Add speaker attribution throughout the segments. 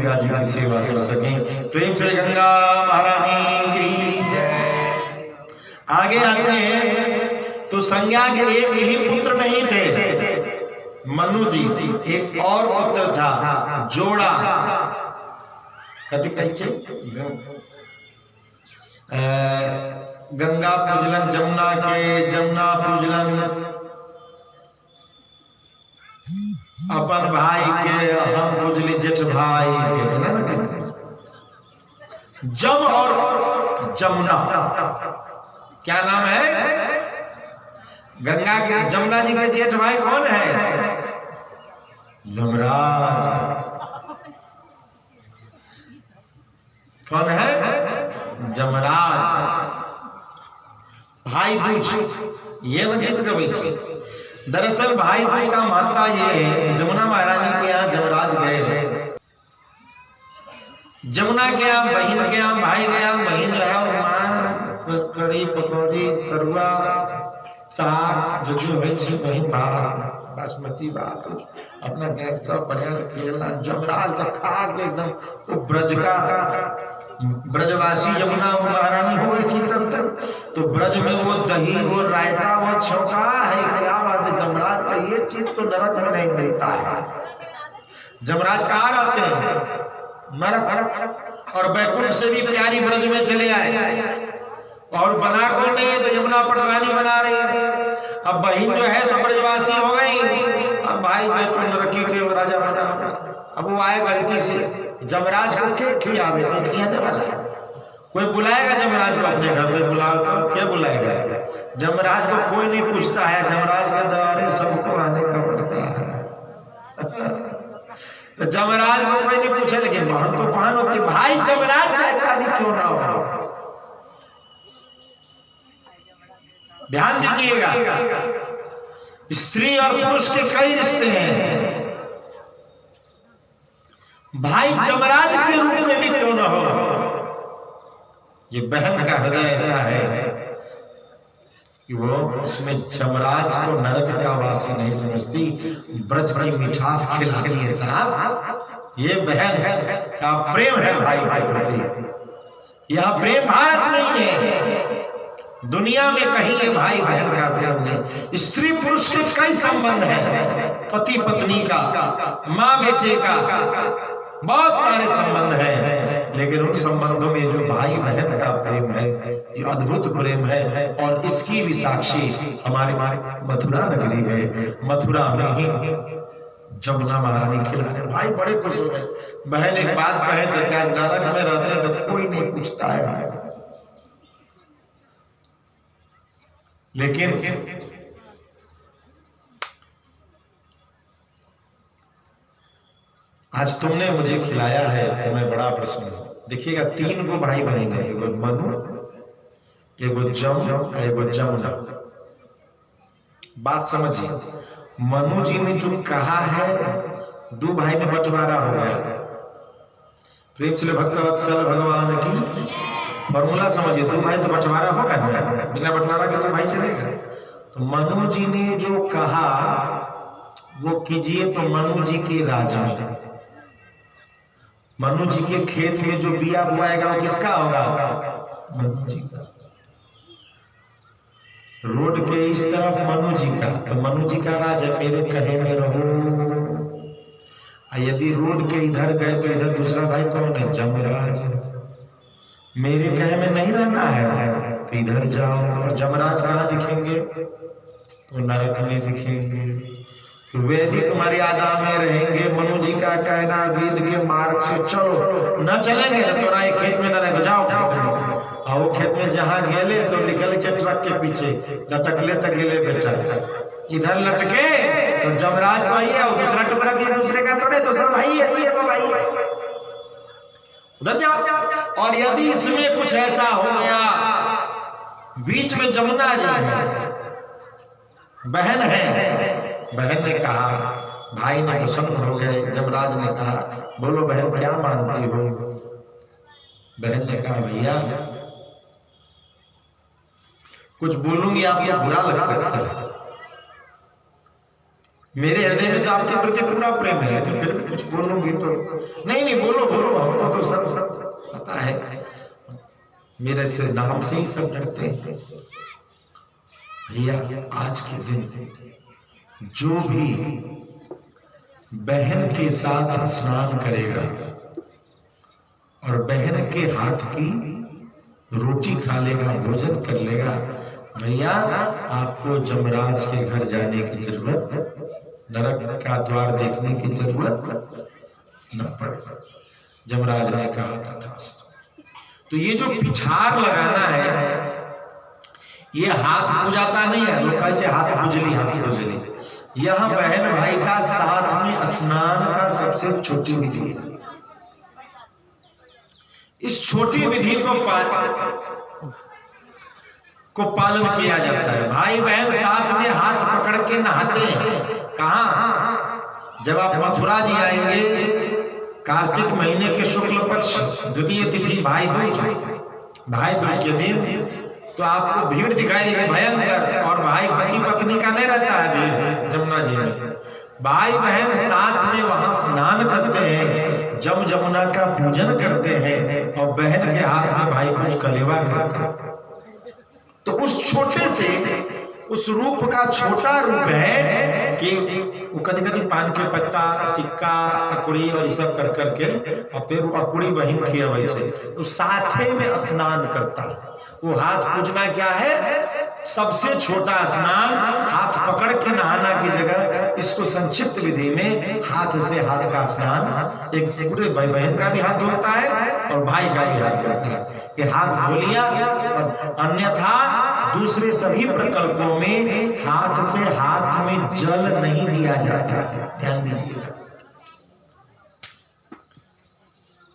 Speaker 1: गंगा जी की सेवा कर सकें। प्रेम से गंगा महारानी की जय। आगे आते हैं तो संज्ञा के एक ही पुत्र नहीं थे मनु जी, एक और पुत्र था जोड़ा। कभी कही गंगा पूजलन जमुना के, जमुना पूजलन अपन भाई के, हम पूजली जेठ भाई के, है ना। जम और जमुना क्या नाम है? गंगा के जमुना जी के जेठ भाई कौन है? जमराज। कौन है? जमराज। भाई दूज ये गीत गवे। दरअसल भाई दूज का महत्ता ये है कि जमुना महारानी के यहाँ जमराज गए। जमुना के यहाँ बहन के यहाँ भाई गया, बहन जो है वो कड़ी पकौड़ी तरुआ साग जो बहन भात बासमती भात अपना गैस सब बढ़िया खेलना। जमराज तो खा के एकदम वो ब्रज का ब्रजवासी जमुना महारानी हो गई थी तब तक, तो ब्रज में वो दही वो रायता वो छौका है, क्या बात है। जमराज का ये चीज तो नरक में नहीं मिलता है। जमराज कहाँ रहते हैं? नरक। और बैकुंठ से भी प्यारी ब्रज में चले आए और बना कौन नहीं है? तो यमुना पटरानी बना रही है। अब बहन जो है सब ब्रजवासी हो गई, अब भाई जो नरकी के राजा बना। अब वो आए गलती से, जमराज को क्या खियावे? खियाने वाला है कोई बुलाएगा जमराज को अपने घर में? बुलाओ तो क्या बुलाएगा? जमराज को कोई नहीं पूछता है, जमराज के द्वारे सबको आने का पड़ता है। तो जमराज को कोई नहीं पूछे, लेकिन बहन तो बहन होती। भाई जमराज जैसा भी क्यों ना हो, ध्यान दीजिएगा। स्त्री और पुरुष के कई रिश्ते हैं, भाई जमराज के रूप में भी क्यों ना हो। ये बहन का हृदय ऐसा है कि वो उसमें जमराज को नरक का वासी नहीं समझती, ब्रज की मिठास खिलाती है। साहब ये बहन का प्रेम है भाई भाई प्रति। यह प्रेम भारत नहीं है, दुनिया में कहीं है भाई बहन का प्रेम नहीं। स्त्री पुरुष के कई संबंध हैं, पति पत्नी का, माँ बेटे का, बहुत सारे संबंध हैं, लेकिन उन संबंधों में जो भाई बहन का प्रेम है ये अद्भुत प्रेम है। और इसकी भी साक्षी हमारे मथुरा नगरी है। मथुरा में ही जमुना महारानी खिलाने भाई बड़े खुश हो गए। बहन एक बात कहे तो क्या नरक में रहते हैं तो कोई नहीं पूछता है भाई, लेकिन आज तुमने मुझे खिलाया है तो मैं बड़ा प्रसन्न हूं। देखिएगा 3 गो भाई बहन है, एगो मनु, एगो जम, एगो जमुना। बात समझिए, मनु जी ने जो कहा है 2 भाई में बंटवारा हो गया। प्रेम से भक्तवत्सल भगवान की फॉर्मूला समझिए, 2 भाई तो बंटवारा होगा ना, बिना बंटवारा के तो भाई चलेगा। तो मनु जी ने जो कहा वो कीजिए, तो मनु जी के राज में, मनु जी के खेत में जो बिया बुआएगा वो किसका होगा? मनु जी का। रोड के इस तरफ मनु जी का, तो मनु जी का राज है, मेरे कहे में रहो। यदि रोड के इधर गए तो इधर दूसरा भाई कौन है? जमराज। मेरे कहे में नहीं रहना है तो इधर जाओ। और जमराज कहाँ दिखेंगे? तो नरक में दिखेंगे। तो वैदिक मर्यादा में रहेंगे। मनु जी का कहना वेद के मार्ग से चलो, न चलेंगे तो ना ये खेत में न रहेंगे, जाओ। और वो खेत में जहाँ गेले तो निकल के ट्रक के पीछे लटकले तक गेले बेटा, इधर लटके तो जमराज भाई है और दूसरा टुकड़ा दिए दूसरे का तोड़े, तो सर भाई है तो भाई उधर जाओ। और यदि इसमें कुछ ऐसा हो गया, बीच में जमुना जी बहन है, बहन ने कहा, भाई ने प्रसन्न हो गए। जमराज ने कहा, बोलो बहन क्या मानती हो? बहन ने कहा, भैया कुछ बोलूंगी आपको बुरा लग सकता है, मेरे हृदय में तो आपके प्रति पूरा प्रेम है, लेकिन फिर भी कुछ बोलूंगी तो नहीं बोलो तो सब पता है, मेरे से नाम से ही सब डरते हैं। भैया आज के दिन जो भी बहन के साथ स्नान करेगा और बहन के हाथ की रोटी खा लेगा, भोजन कर लेगा, भैया आपको जमराज के घर जाने की जरूरत, नरक का द्वार देखने की जरूरत न पड़े। जमराज ने कहा तथास्तु। तो ये जो पिछार लगाना है, ये हाथ पूजाता नहीं है, लोग कहते हाथ पूजली, हाथ पूजली। यह बहन भाई का साथ में स्नान का सबसे छोटी विधि है। इस छोटी विधि को पालन किया जाता है। भाई बहन साथ में हाथ पकड़ के नहाते हैं। कहां? जब आप मथुरा जी आएंगे, कार्तिक महीने के शुक्ल पक्ष द्वितीय तिथि भाई दूज के दिन, तो आपको भीड़ दिखाई देगी भयंकर। और भाई पति पत्नी का नहीं रहता है भीड़ जमुना जी में, भाई बहन साथ में वहां स्नान करते हैं, जमुना का पूजन करते हैं, और बहन के हाथ से भाई कुछ कलेवा करते हैं। तो उस छोटे से, उस रूप का छोटा रूप है कि वो कभी कभी पान के पत्ता, सिक्का, अकुड़ी और ये सब कर करके, और फिर अकुड़ी बहन खियावे छे, तो साथे में स्नान करता है। वो हाथ पूजना क्या है? सबसे छोटा स्नान, हाथ पकड़ के नहाना की जगह इसको संक्षिप्त विधि में हाथ से हाथ का स्नान, एक पूरे भाई बहन का भी हाथ धोता है और भाई का भी हाथ धोता है। ये हाथ धो लिया, और अन्यथा दूसरे सभी प्रकल्पों में हाथ से हाथ में जल नहीं दिया जाता है। ध्यान दीजिए,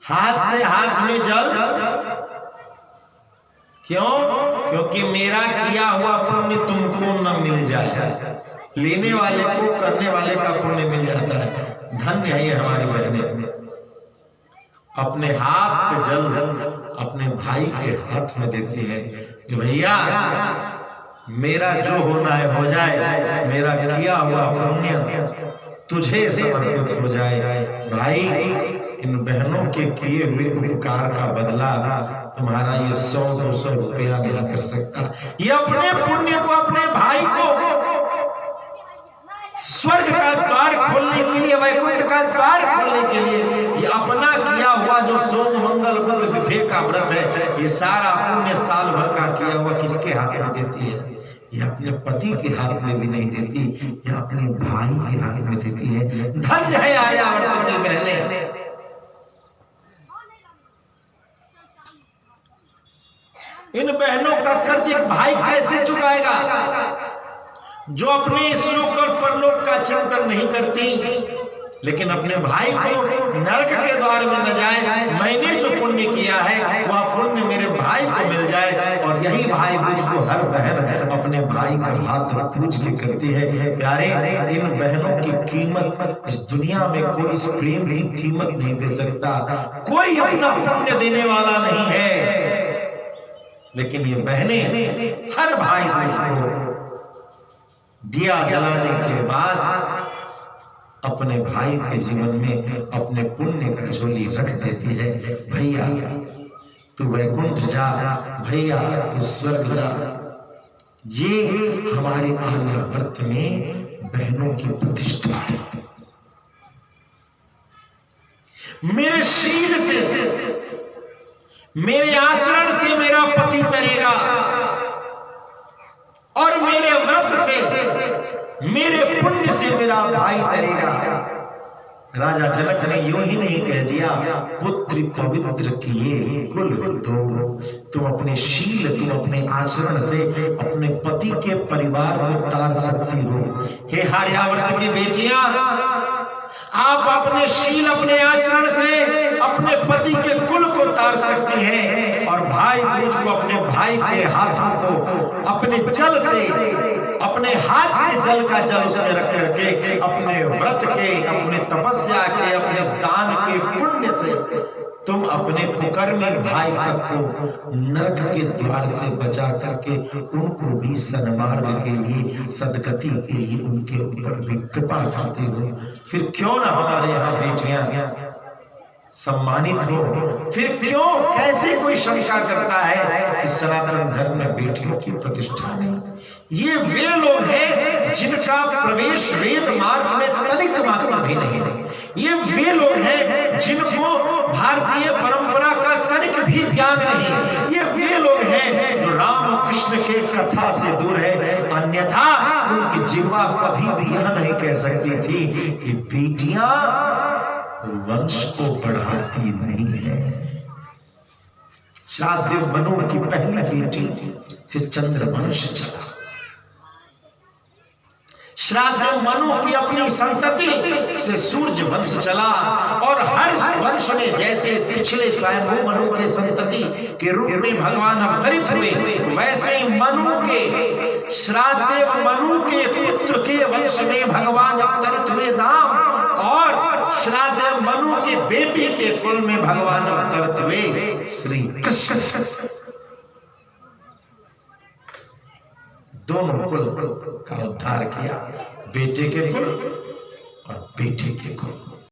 Speaker 1: हाथ से हाथ में जल क्यों? क्योंकि मेरा किया हुआ पुण्य तुमको न मिल जाए, लेने वाले को करने वाले का पुण्य मिल जाता है। धन्य है ये हमारी बहनें, अपने हाथ से जल अपने भाई के हाथ में देती है कि भैया मेरा जो होना है हो जाए, मेरा किया हुआ पुण्य तुझे समर्पित हो जाए। भाई इन बहनों के किए हुए उपकार का बदला तुम्हारा ये 100-200 रुपया नहीं कर सकता। ये अपने पुण्य को, अपने भाई को स्वर्ग का द्वार खोलने के लिए, वैकुंठ का द्वार खोलने के लिए, ये अपना किया हुआ जो सोम मंगल बुध विभेद का व्रत है, ये सारा पुण्य साल भर का किया हुआ किसके हाथ में देती है? ये अपने पति के हाथ में भी नहीं देती, ये अपने भाई के हाथ में देती है। धन्य है आर्यावर्त की बहनें। इन बहनों का कर्ज एक भाई कैसे चुकाएगा जो अपने श्लोक और परलोक का चिंतन नहीं करती, लेकिन अपने भाई को नरक के द्वार में न जाए, मैंने जो पुण्य किया है वह पुण्य मेरे भाई को मिल जाए। और यही भाई दूज को हर बहन अपने भाई का हाथ पूज के करती है। प्यारे, इन बहनों की कीमत इस दुनिया में कोई इस प्रेम की कीमत नहीं दे सकता, कोई अपना पुण्य देने वाला नहीं है। लेकिन ये बहनें हर भाई दूज को दिया जलाने के बाद अपने भाई के जीवन में अपने पुण्य का झोली रख देती है। भैया तू वैकुंठ जा, भैया तू स्वर्ग जा। ये हमारे आर्यावर्त में बहनों की प्रतिष्ठा है। मेरे शील से, मेरे आचरण से मेरा पति तरेगा, और मेरे व्रत से, मेरे पुण्य से मेरा भाई तरेगा। राजा जनक ने यूं ही नहीं कह दिया, पुत्र पवित्र किए कुल दो। तुम अपने शील, तुम अपने आचरण से अपने पति के परिवार को तार सकती हो। हे आर्यावर्त की बेटियां, आप अपने शील, अपने आचरण से अपने पति के कुल को तार सकती हैं, और भाई दूज को अपने भाई के हाथों को अपने जल से, अपने हाथ के जल का जल उसमें रख करके, अपने व्रत के, अपने तपस्या के, अपने दान के पुण्य से तुम अपने कुकर्मी भाई तक को नरक के द्वार से बचा करके उनको भी सन्मार्ग के लिए, सदगति के लिए उनके ऊपर भी कृपा करते हो। फिर क्यों ना हमारे यहाँ बेटियां सम्मानित हो, फिर क्यों कैसे कोई शंका करता है कि सनातन धर्म में बेटियों की प्रतिष्ठा नहीं? ये वे लोग हैं जिनका प्रवेश वेद मार्ग में तनिक मात्र भी नहीं है। ये वे लोग हैं जिनको भारतीय परंपरा का तनिक भी ज्ञान नहीं। ये वे लोग हैं जो राम कृष्ण के कथा से दूर है, अन्यथा उनकी जिह्वा कभी भी यह नहीं कह सकती थी कि बेटियां वंश को बढ़ाती नहीं है। श्राद्धदेव मनु की पहली बेटी से चंद्रवंश चला। श्राद्धदेव मनु की अपनी संतति से सूर्य वंश चला। और हर वंश में जैसे पिछले स्वयंभू मनु के संतति के रूप में भगवान अवतरित हुए, वैसे ही मनु के श्राद्धदेव मनु के पुत्र के वंश में भगवान अवतरित हुए राम, और श्राद्धदेव मनु के बेटी के कुल में भगवान अवतरित हुए श्री कृष्ण। दोनों कुल का उद्धार किया, बेटे के कुल और बेटी के कुल।